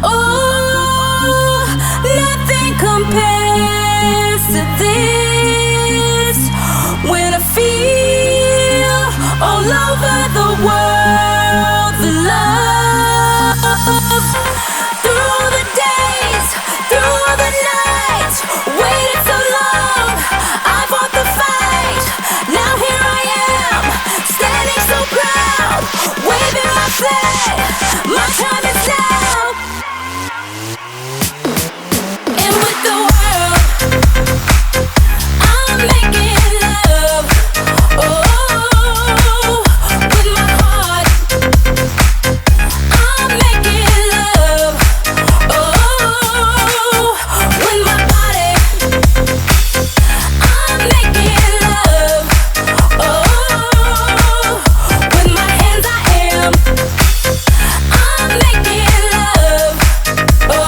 Oh, nothing compares to this. When I feel all over the world the love. Through the days, through the nights, waited so long, I fought the fight. Now here I am, standing so proud, waving my flag. My time is now. And with the world, I'm making love. Oh, with my heart, I'm making love. Oh, with my body, I'm making love. Oh, with my hands I am. I'm making love. Oh.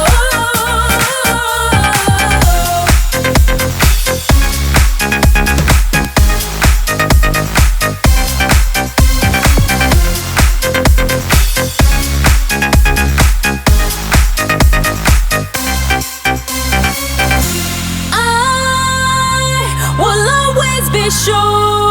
I will always be sure